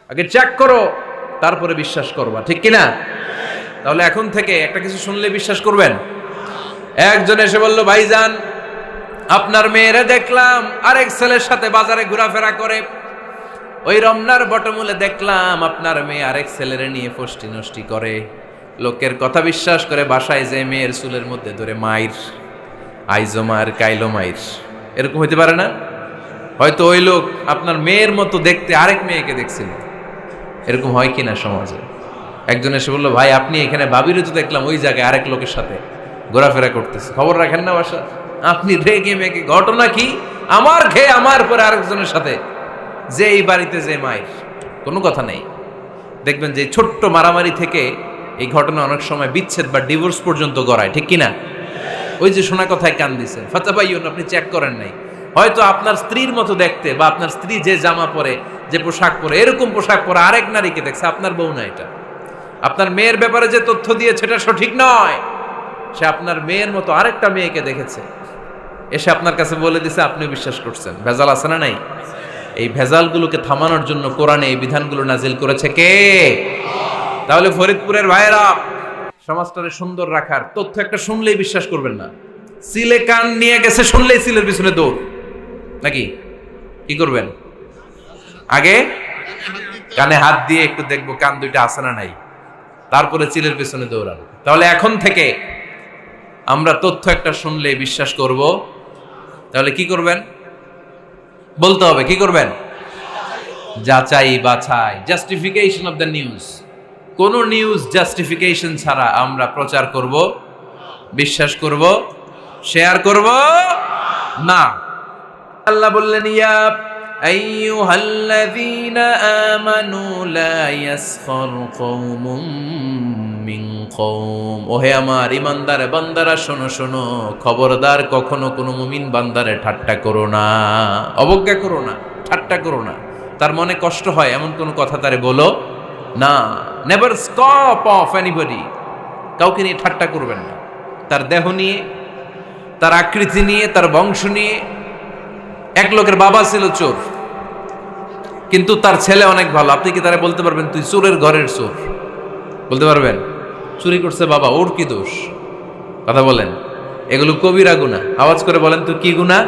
আগে চেক করো, তারপরে বিশ্বাস করবা, ঠিক কিনা? তাহলে এখন থেকে একটা কিছু শুনলে বিশ্বাস করবেন। একজন এসে বলল, ভাইজান আপনার মেয়েরে দেখলাম আরেক ছেলের সাথে বাজারে ঘোরাফেরা করে, ওই রমনার বটমূলে দেখলাম আপনার মেয়ে আরেক ছেলেরে নিয়ে ফষ্টি নষ্টি করে, লোকের কথা বিশ্বাস করে বাসায় যে মেয়ের চুলের মধ্যে ধরে মাইর, আইজো মার কাইলো মাইর। এরকম হইতে পারে না? হয়তো ওই লোক আপনার মেয়ের মতো দেখতে আরেক মেয়েকে দেখছিল। এরকম হয় কিনা সমাজে? একজন এসে বললো, ভাই আপনি এখানে ভাবিরে তো দেখলাম ওই জায়গায় আরেক লোকের সাথে ঘোরাফেরা করতেছে, খবর রাখেন না বাসা? আপনি রেগে মেগে, ঘটনা কি? আমার খেয়ে আমার পরে আরেকজনের সাথে, যে এই বাড়িতে যে মায়ের, কোনো কথা নেই। দেখবেন যে ছোট্ট মারামারি থেকে এই ঘটনা অনেক সময় বিচ্ছেদ বা ডিভোর্স পর্যন্ত গড়ায়, ঠিক কিনা? ওই যে শোনা কথায় কান দিচ্ছেন, ফাতাবাইয়ুন, আপনি চেক করেন নাই। হয়তো আপনার স্ত্রীর মতো দেখতে বা আপনার স্ত্রী যে জামা পরে, যে পোশাক পরে, এরকম পোশাক পরে আরেক নারীকে দেখছে, আপনার বউ না এটা। আপনার মেয়ের ব্যাপারে যে তথ্য দিয়েছে এটা সঠিক নয়, সে আপনার মেয়ের মতো আরেকটা মেয়েকে দেখেছে, এসে আপনার কাছে বলে দিছে, আপনি বিশ্বাস করছেন। ভেজাল আছে না নাই? এই ভেজালগুলোকে থামানোর জন্য কোরআনে এই বিধানগুলো নাজিল করেছে কে? তাহলে ফরিদপুরের ভাইয়েরা, সমাজটারে সুন্দর রাখার তথ্য একটা শুনলেই বিশ্বাস করবেন না। সিলে কান নিয়ে গেছে শুনলেই সিলের পিছনে দৌড়, নাকি? কি করবেন? আগে কানে হাত দিয়ে একটু দেখবো কান দুইটা আছে না নাই, তারপরে চিলের পিছনে দৌড়াবো। তাহলে এখন থেকে আমরা তথ্য একটা শুনলে বিশ্বাস করব। তাহলে কি করবেন? বলতে হবে কি করবেন? যাচাই বাছাই, জাস্টিফিকেশন অফ দ্য নিউজ। কোন নিউজ জাস্টিফিকেশন ছাড়া আমরা প্রচার করব, বিশ্বাস করব, শেয়ার করব না। আল্লাহ বললেন, ইয়া আইয়ুহাল্লাযীনা আমানু লা ইয়াসখার কওমুম মিন কওম। ওহে আমার ঈমানদার বান্দারা, শোনো শোনো, খবরদার কখনো কোনো মুমিন বান্দারে ঠাট্টা করো না, অবজ্ঞা করো না, ঠাট্টা করো না। তার মনে কষ্ট হয় এমন কোনো কথা তারে বলো না। Never scoff of anybody. কাউকে নিয়ে ঠাট্টা করবেন না, তার দেহ নিয়ে, তার আকৃতি নিয়ে, তার বংশ নিয়ে। এক লোকের বাবা ছিল চোর, কিন্তু তার ছেলে অনেক ভালো। আপনি কি তারা বলতে পারবেন তুই চোরের ঘরের চোর? বলতে পারবেন? চুরি করছে বাবা, ওর কি দোষ? কথা বলেন। এগুলো কবিরা গুনাহ। আওয়াজ করে বলেন তো, কি গুনাহ?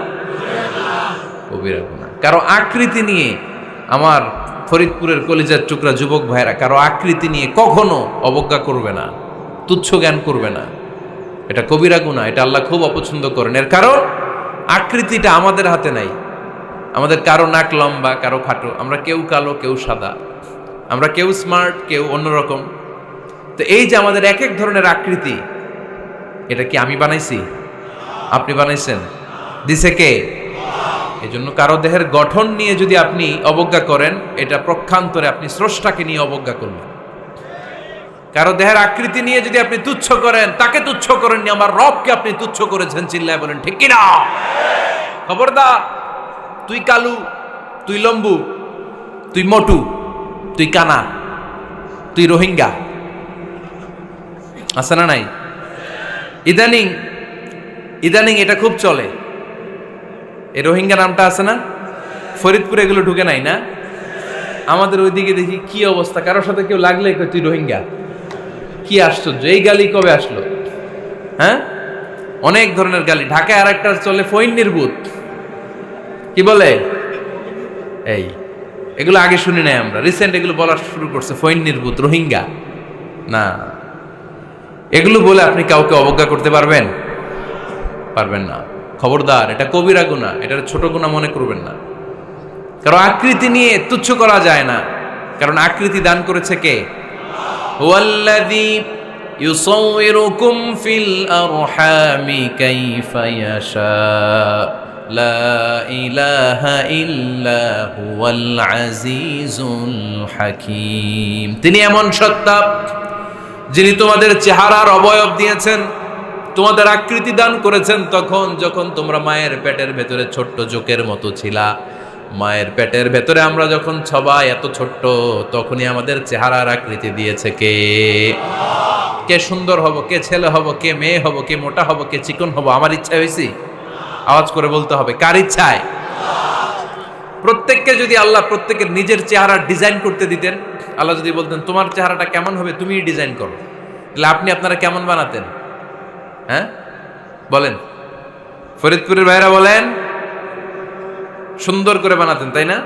কবিরা গুনাহ। কারো আকৃতি নিয়ে, আমার ফরিদপুরের কলিজার টুকরা যুবক ভাইরা, কারো আকৃতি নিয়ে কখনো অবজ্ঞা করবে না, তুচ্ছ জ্ঞান করবে না। এটা কবিরা গুনাহ, এটা আল্লাহ খুব অপছন্দ করেন। এর কারণ আকৃতিটা আমাদের হাতে নাই। আমাদের কারো নাক লম্বা, কারো খাটো, আমরা কেউ কালো, কেউ সাদা, আমরা কেউ স্মার্ট, কেউ অন্যরকম। তো এই যে আমাদের এক এক ধরনের আকৃতি, এটা কি আমি বানাইছি? আপনি বানাইছেন? দিছে কে? এই জন্য কারো দেহের গঠন নিয়ে যদি আপনি অবজ্ঞা করেন, এটা প্রক্ষান্তরে আপনি স্রষ্টাকে নিয়ে অবজ্ঞা করলেন। কারো দেহের আকৃতি নিয়ে যদি আপনি তুচ্ছ করেন, তাকে তুচ্ছ করেননি, আমার রবকে আপনি তুচ্ছ করেছেন। চিল্লায় বলেন ঠিক কিনা? খবরদার, তুই কালু, তুই লম্বু, তুই মোটু, তুই কানা, তুই রোহিঙ্গা, আছে না নাই? ইদানিং ইদানিং এটা খুব চলে। এই রোহিঙ্গা নামটা আছে না? ফরিদপুরে এগুলো ঢুকে নাই না? আমাদের ওইদিকে দেখি কি অবস্থা, কারোর সাথে কেউ লাগলে কই তুই রোহিঙ্গা। কি আশ্চর্য, এই গালি কবে আসলো? হ্যাঁ, অনেক ধরনের গালি। ঢাকায় আর একটা চলে ফইন্নির ভূত, কি বলে? এই এগুলো আগে শুনি নাই আমরা, রিসেন্ট এগুলো বলা শুরু করছে। ফইন্নির ভূত, রোহিঙ্গা না। এগুলো বলে আপনি কাউকে অবজ্ঞা করতে পারবেন? পারবেন না। খবরদার, এটা কবিরা গুনাহ, এটা ছোট গুনাহ মনে করবেন না। কারণ আকৃতি নিয়ে তুচ্ছ করা যায় না, কারণ আকৃতি দান করেছে কে? হুয়াল্লাযী ইউসাউইরুকুম ফিল আরহামি কাইফা ইয়াশা, লা ইলাহা ইল্লা হুয়াল আজিজুল হাকীম। তিনি এমন সত্তা, যিনি তোমাদের চেহারার অবয়ব দিয়েছেন, তোমাদের আকৃতি দান করেছেন তখন যখন তোমরা মায়ের পেটের ভেতরে ছোট্ট জোকের মতো ছিলা। মায়ের পেটের ভেতরে আমরা যখন সবাই এত ছোট্ট, তখনই আমাদের চেহারার আকৃতি দিয়েছে কে? কে সুন্দর হব, কে ছেলে হব, কে মেয়ে হব, কে মোটা হব, কে চিকন হব আমার ইচ্ছা হয়েছি? আওয়াজ করে বলতে হবে, কার ইচ্ছায়? প্রত্যেককে যদি আল্লাহ প্রত্যেকের নিজের চেহারা ডিজাইন করতে দিতেন, আল্লাহ যদি বলতেন তোমার চেহারাটা কেমন হবে তুমিই ডিজাইন করো, তাহলে আপনি আপনারা কেমন বানাতেন? হ্যাঁ বলেন, ফরিদপুরের ভাইরা বলেন, সুন্দর করে বানাতেন তাই না?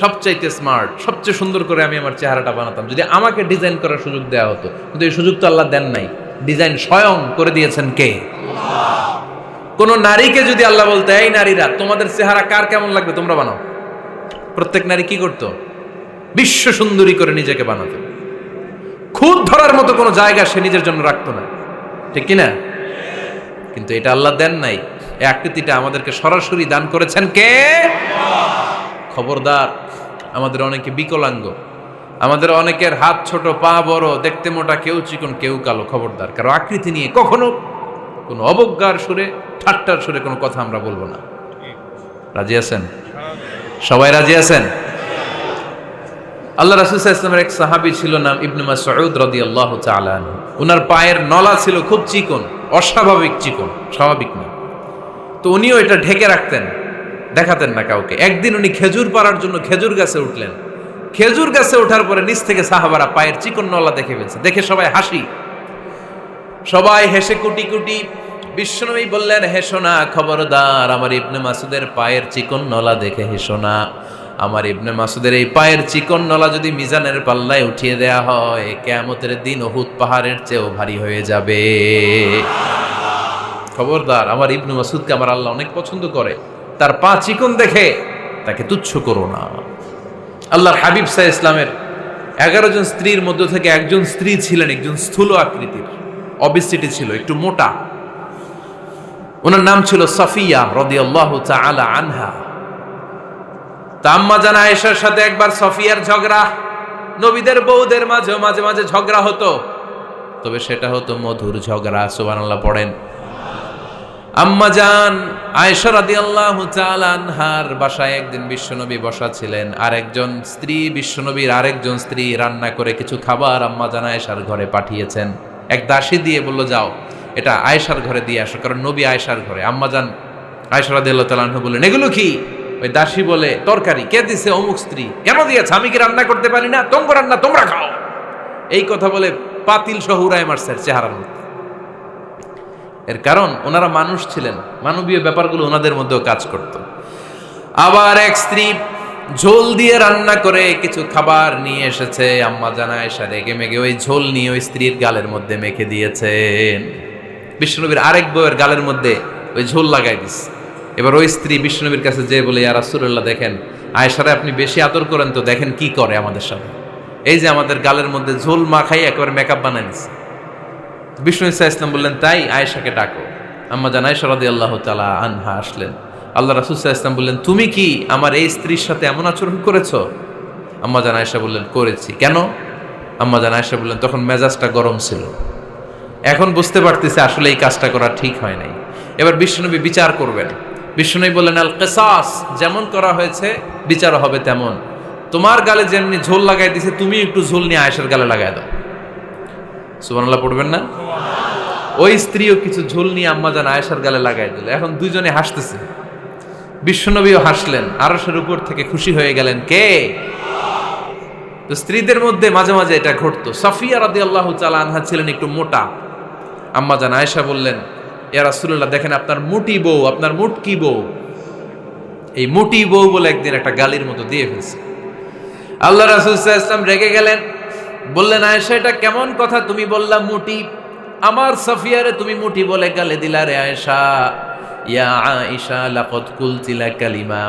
সবচাইতে স্মার্ট, সবচেয়ে সুন্দর করে আমি আমার চেহারাটা বানাতাম যদি আমাকে ডিজাইন করার সুযোগ দেওয়া হতো। কিন্তু এই সুযোগ তো আল্লাহ দেন নাই। ডিজাইন স্বয়ং করে দিয়েছেন কে? কোন নারীকে যদি আল্লাহ বলতে এই নারীরা তোমাদের চেহারা কার কেমন লাগবে তোমরা বানাও, প্রত্যেক নারী কি করতো? বিশ্ব সুন্দরী করে নিজেকে বানাতো। খুদ ধরার মতো কোনো জায়গা সে নিজের জন্য রাখতো না, ঠিক কিনা? কিন্তু এটা আল্লাহ দেন নাই। এই আকৃতিটা আমাদেরকে সরাসরি দান করেছেন কে? খবরদার, আমাদের অনেকে বিকলাঙ্গ, আমাদের অনেকের হাত ছোট, পা বড়, দেখতে মোটা, কেউ চিকন কেউ কালো। খবরদার, কারো আকৃতি নিয়ে কখনো কোনো অবজ্ঞার সুরে, ঠাট্টার সুরে কোনো কথা আমরা বলবো না। রাজি আছেন? সবাই রাজি আছেন? আল্লাহ রাসূল সাল্লাল্লাহু আলাইহি ওয়াসাল্লামের এক সাহাবী ছিল, নাম ইবনে মাসউদ রাদিয়াল্লাহু তাআলা আনহু। ওনার পায়ের নলা ছিল খুব চিকন, অস্বাভাবিক চিকন, স্বাভাবিক না। তো উনিও এটা ঢেকে রাখতেন, দেখাতেন না কাউকে। একদিন উনি খেজুর পাড়ার জন্য খেজুর গাছে উঠলেন। খেজুর গাছে ওঠার পরে নিচ থেকে সাহাবারা পায়ের চিকন নলা দেখে ফেলছে। দেখে সবাই হাসি, সবাই হেসে কুটি কুটি। বিশ্বনবী বললেন, হেসো না, খবরদার, আমার ইবনে মাসুদের পায়ের চিকন নলা দেখে হেসো না। আমার ইবনে মাসুদের এই পায়ের চিকন নলা যদি মিজানের পাল্লায় উঠিয়ে দেয়া হয়, কিয়ামতের দিন উহুদ পাহাড়ের চেয়েও ভারী হয়ে যাবে। খবরদার, আমার ইবনে মাসুদকে আমার আল্লাহ অনেক পছন্দ করে, তার পা চিকন দেখে তাকে তুচ্ছ করো না। আল্লাহর হাবিব সাল্লাল্লাহু আলাইহি ইসলামের 11 জন স্ত্রীর মধ্য থেকে একজন স্ত্রী ছিলেন একজন স্থূল আকৃতির, অবিসিটি ছিল, একটু মোটা। ওনার নাম ছিল সাফিয়া রাদিয়াল্লাহু তাআলা আনহা। আম্মা জান আয়েশার সাথে একবার সাফিয়ার ঝগড়া। নবীদের বউদের মাঝে মাঝে মাঝে ঝগড়া হতো, তবে সেটা হতো মধুর ঝগড়া। সুবহানাল্লাহ পড়েন। আম্মা জান আয়েশা রাদিয়াল্লাহু তাআলা আনহার বাসায় একদিন বিশ্বনবী বসা ছিলেন। আরেকজন স্ত্রী, বিশ্বনবীর আরেকজন স্ত্রী রান্না করে কিছু খাবার আম্মা জান আয়েশার ঘরে পাঠিয়েছেন। এক দাসী দিয়ে বলল, যাও এটা আয়েশার ঘরে দিয়ে আসো, কারণ নবী আয়েশার ঘরে। আম্মা জান আয়েশা রাদিয়াল্লাহু তাআলা আনহা বললেন, এগুলো কি? ওই দাসী বলে, তরকারি। কে দিছে? অমুক স্ত্রী। কেন দিয়েছে? আমি কি রান্না করতে পারি না? তোমরা রান্না তোমরা খাও। এই কথা বলে পাতিল সহ উড়ায় মারছে চেহারার মধ্যে। এর কারণ ওনারা মানুষ ছিলেন, মানবীয় ব্যাপারগুলো ওনাদের মধ্যেও কাজ করত। আবার এক স্ত্রী ঝোল দিয়ে রান্না করে কিছু খাবার নিয়ে এসেছে। আম্মা জান আয়েশা রেগে মেগে ওই ঝোল নিয়ে ওই স্ত্রীর গালের মধ্যে মেখে দিয়েছেন। বিশ্বনবীর আরেক বউয়ের গালের মধ্যে ওই ঝোল লাগাই দিস। এবার ওই স্ত্রী বিশ্বনবীর কাছে যেয়ে বলে, ইয়া রাসূলুল্লাহ, দেখেন আয়েশারে আপনি বেশি আদর করেন তো, দেখেন কি করে আমাদের সাথে। এই যে আমাদের গালের মধ্যে ঝোল মাখাই একেবারে মেকআপ বানাই দিচ্ছে। বিষ্ণু ইসা ইসলাম বললেন, তাই আয়েশাকে ডাকো। আম্মা জান আয়েশা রাদিয়াল্লাহু তাআলা আনহা আসলেন। আল্লাহ রাসূল সাল্লাল্লাহু আলাইহি ওয়াসাল্লাম বললেন, তুমি কি আমার এই স্ত্রীর সাথে এমন আচরণ করেছো? আম্মা জান আয়েশা বললেন, করেছি। কেন? আম্মা জান আয়েশা বললেন, তখন মেজাজটা গরম ছিল, এখন বুঝতে পারতেছে আসলে এই কাজটা করা ঠিক হয় নাই। এবার বিশ্বনবী বিচার করবেন। বিশ্বনবী বললেন, আল কিসাস, যেমন করা হয়েছে বিচার হবে তেমন। তোমার গালে যেমনি ঝোল লাগাই দিছে, তুমি একটু ঝোল নিয়ে আয়েশার গালে লাগাই দাও। সুবহানাল্লাহ পড়বেন না? ওই স্ত্রীও কিছু ঝোল নিয়ে আম্মা জান আয়েশার গালে লাগাই দিল। এখন দুইজনে হাসতেছে, বিশ্বনবীও হাসলেন, আরশের উপর থেকে খুশি হয়ে গেলেন কে? তো স্ত্রীদের মধ্যে মাঝে মাঝে এটা ঘটতো। সাফিয়া রাদিয়াল্লাহু তাআলা আনহা ছিলেন একটু মোটা। আম্মা জান আয়েশা বললেন, ইয়া রাসূলুল্লাহ, দেখেন আপনার মুটি বউ, আপনার মুটকি বউ, এই মুটি বউ বলে একদিন একটা গালির মতো দিয়ে ফেলছে। আল্লাহ রাসূল সাল্লাল্লাহু আলাইহি ওয়াসাল্লাম রেগে গেলেন, বললেন, আয়েশা এটা কেমন কথা? তুমি বললা মুটি, আমার সাফিয়ারে তুমি মুটি বলে গালে দিলা রে আয়েশা। ইয়া আয়েশা লাকাদ কুলতি লা কালিমা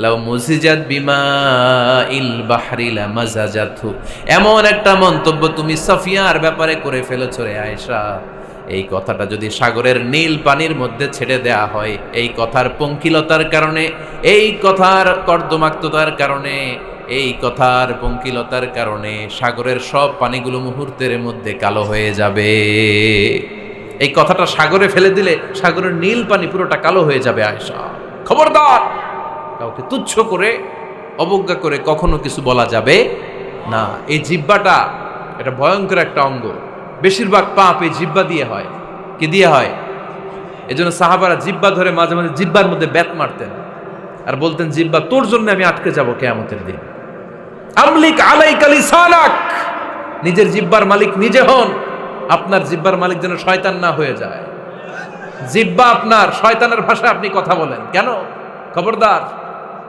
লাউ মুজিজাত বিমাইল বাহরি লামাজাজাতহু। এমন একটা মন্তব্য তুমি সাফিয়ার ব্যাপারে করে ফেলেছো রে আয়েশা, এই কথাটা যদি সাগরের নীল পানির মধ্যে ছেড়ে দেয়া হয়, এই কথার পঙ্কিলতার কারণে, এই কথার কর্দমাক্ততার কারণে, এই কথার পঙ্কিলতার কারণে সাগরের সব পানিগুলো মুহূর্তের মধ্যে কালো হয়ে যাবে। এই কথাটা সাগরে ফেলে দিলে সাগরের নীল পানি পুরোটা কালো হয়ে যাবে। আয়েশা, খবরদার, কাউকে তুচ্ছ করে অবজ্ঞা করে কখনো কিছু বলা যাবে না। এই জিহ্বাটা এটা ভয়ঙ্কর একটা অঙ্গ। বেশিরভাগ পাপ এই জিহ্বা দিয়ে হয়। কি দিয়ে হয়? এজন্য সাহাবারা জিহ্বা ধরে মাঝে মাঝে জিহ্বার মধ্যে ব্যাত মারতেন। আর বলতেন জিহ্বা তোর জন্য আমি আটকে যাব কিয়ামতের দিন। আমলিক আলাইকা লিসানাক, নিজের জিহ্বার মালিক নিজে হন। আপনার জিহ্বার মালিক যেন শয়তান না হয়ে যায়। জিহ্বা আপনার, শয়তানের ভাষায় আপনি কথা বলেন কেন? খবরদার,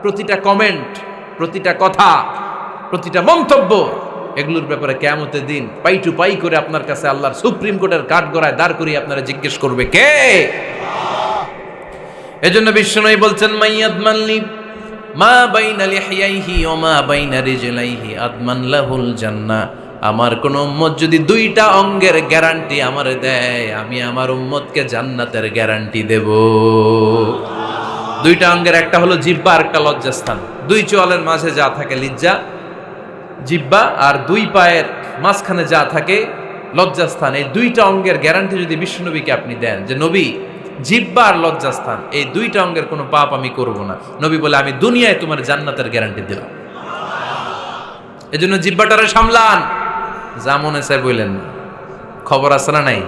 প্রতিটা কমেন্ট, প্রতিটা কথা, প্রতিটা মন্তব্য, এগুলোর ব্যাপারে কিয়ামতের দিন পাই টু পাই করে আপনার কাছে আল্লাহর সুপ্রিম কোর্টের কাঠগড়ায় দাঁড় করিয়ে আপনারা জিজ্ঞেস করবে কে? এজন্য বিশ্বনবী বলছেন মাইয়াদমানলি মা বাইনা লিহিয়াইহি ওয়া মা বাইনা রিজলাইহি আদমান লাহুল জান্নাহ। আমার কোন উম্মত যদি দুইটা অঙ্গের গ্যারান্টি আমারে দেয়, আমি আমার উম্মতকে জান্নাতের গ্যারান্টি দেব। দুইটা অঙ্গের, একটা হলো জিহ্বা আর একটা লজ্জাস্থান। দুই চোয়ালের মাঝে যা থাকে লিজ্জা জিহ্বা, আর দুই পায়ের মাঝখানে যা থাকে লজ্জাস্থান। এই দুইটা অঙ্গের গ্যারান্টি যদি বিশ্বনবীকে আপনি দেন যে নবী জিহ্বা আর লজ্জাস্থান এই দুইটা অঙ্গের কোনো পাপ আমি করব না, নবী বলে আমি দুনিয়ায় তোমার জান্নাতের গ্যারান্টি দিলাম। এজন্য জিহ্বাটারে সামলান, যা মনে চায় বললেন না। খবর আছে না নাই?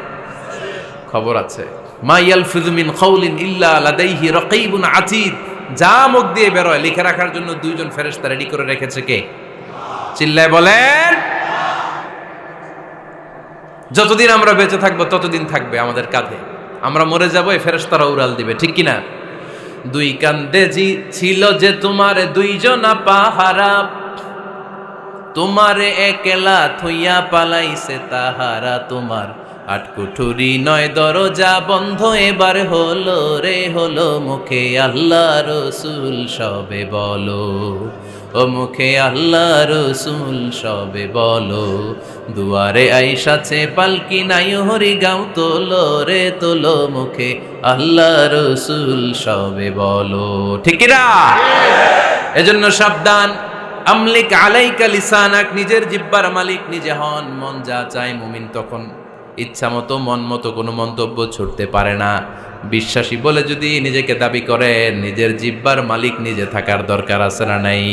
খবর আছে। মা ইয়ালফিযু মিন কাউলিন ইল্লা লাদাইহি রাকীবুন আতীদ। যা মুখ দিয়ে বের হয় লিখে রাখার জন্য দুইজন ফেরেশতা রেডি করে রেখেছে কে? চিল্লায় বলেন। যতদিন আমরা বেঁচে থাকবো ততদিন থাকবে আমাদের কাঁধে। আমরা মরে যাবো, এই ফেরেশতারা উড়াল দিবে, ঠিক কিনা? দুই কান্দে জি ছিল যে তোমার দুইজনা পাহারা, তোমারে একলা থইয়া পালাইছে তাহারা। তোমার আটকুঠুরি নয় দরজা বন্ধ এবার হলো রে হলো। মুখে আল্লাহ রসুল সবে বলো, ও মুখে আল্লাহ রসুল সবে বলো। দুয়ারে আইসাছে পালকি নাই হরি গাও তোলো রে তোলো। মুখে আল্লাহ রসুল সবে বলো, ঠিক না? এজন্য সাবধান। আমলিক আলাইকা লিসানাক, নিজের জিহ্বার মালিক নিজে হন। মন যা চায় মুমিন তখন ইচ্ছা মতো মন মতো কোনো মন্তব্য ছুটতে পারে না। বিশ্বাসী বলে যদি নিজেকে দাবি করেন, নিজের জিহ্বার মালিক নিজে থাকার দরকার আছে না নাই?